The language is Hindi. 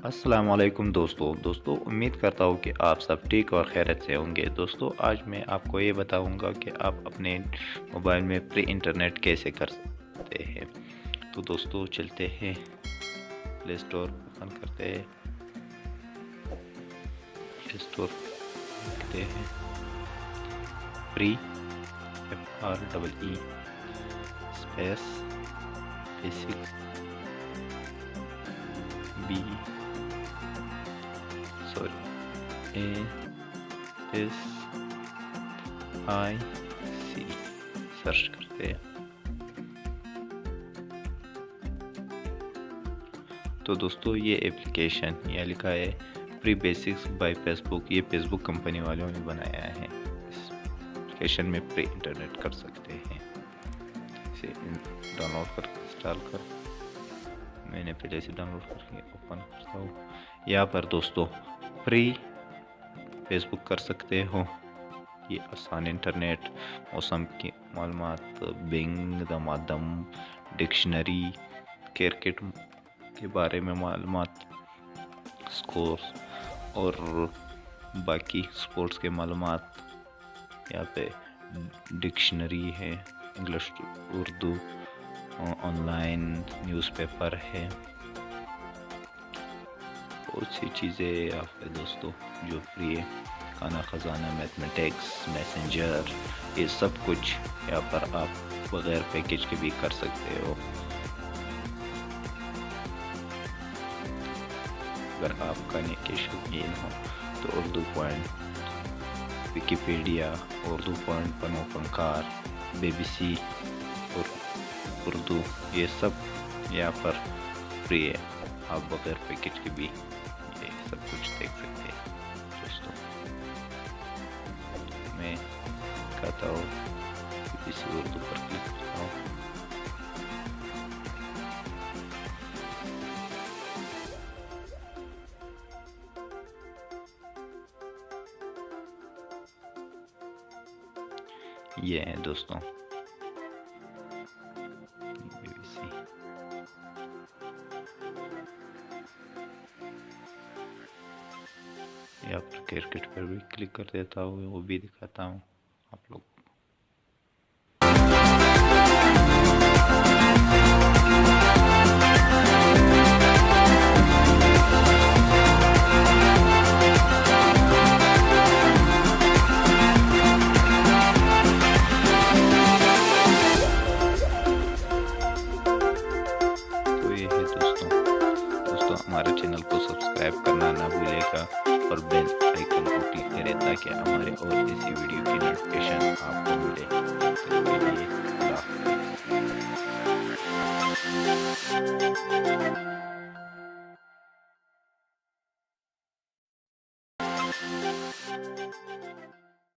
अस्सलामुअलैकुम दोस्तों उम्मीद करता हूँ कि आप सब ठीक और खैरियत से होंगे। दोस्तों आज मैं आपको ये बताऊँगा कि आप अपने मोबाइल में प्री इंटरनेट कैसे कर सकते हैं। तो दोस्तों चलते हैं, प्ले स्टोर ओपन करते हैं, प्ले स्टोर लिखते हैं free FREE space basic B ASIC search करते हैं। तो दोस्तों ये एप्लीकेशन यहाँ लिखा है प्री बेसिक्स बाय फेसबुक। ये फेसबुक कंपनी वालों ने बनाया है। इस एप्लीकेशन में प्री इंटरनेट कर सकते हैं। इसे डाउनलोड कर इंस्टॉल कर, मैंने पहले से डाउनलोड करके ओपन करता हूँ। यहाँ पर दोस्तों फ्री फेसबुक कर सकते हो। ये आसान इंटरनेट, मौसम की मालूमात, बिंग दमादम, डिक्शनरी, क्रिकेट के बारे में मालूमात, स्कोर और बाकी स्पोर्ट्स के मालूमात। यहाँ पे डिक्शनरी है, इंग्लिश उर्दू, ऑनलाइन न्यूज़पेपर है, बहुत सी चीज़ें यहाँ पे दोस्तों जो फ्री है। खाना खजाना, मैथमेटिक्स, मैसेंजर, ये सब कुछ यहाँ पर आप बगैर पैकेज के भी कर सकते हो। अगर आप खाने के शौकीन हो तो Urdu point, Wikipedia, Urdu point, पनो फनकार, BBC और उर्दू, ये सब यहाँ पर फ्री है। आप बगैर पैकेज के भी ये सब कुछ देख सकते हैं। दोस्तों मैं कहता हूँ BBC उर्दू पर क्लिक करता हूँ। ये है दोस्तों BBC। यहाँ पर क्रिकेट पर भी क्लिक कर देता हूँ, वो भी दिखाता हूँ आप लोग। तो ये है दोस्तों हमारे चैनल को सब्सक्राइब करना ना भूलेगा और बेल आइकन को क्लिक करें ताकि हमारे और ऐसी वीडियो की नोटिफिकेशन आपको मिले। तो के लिए अल्लाह हाफ़िज़।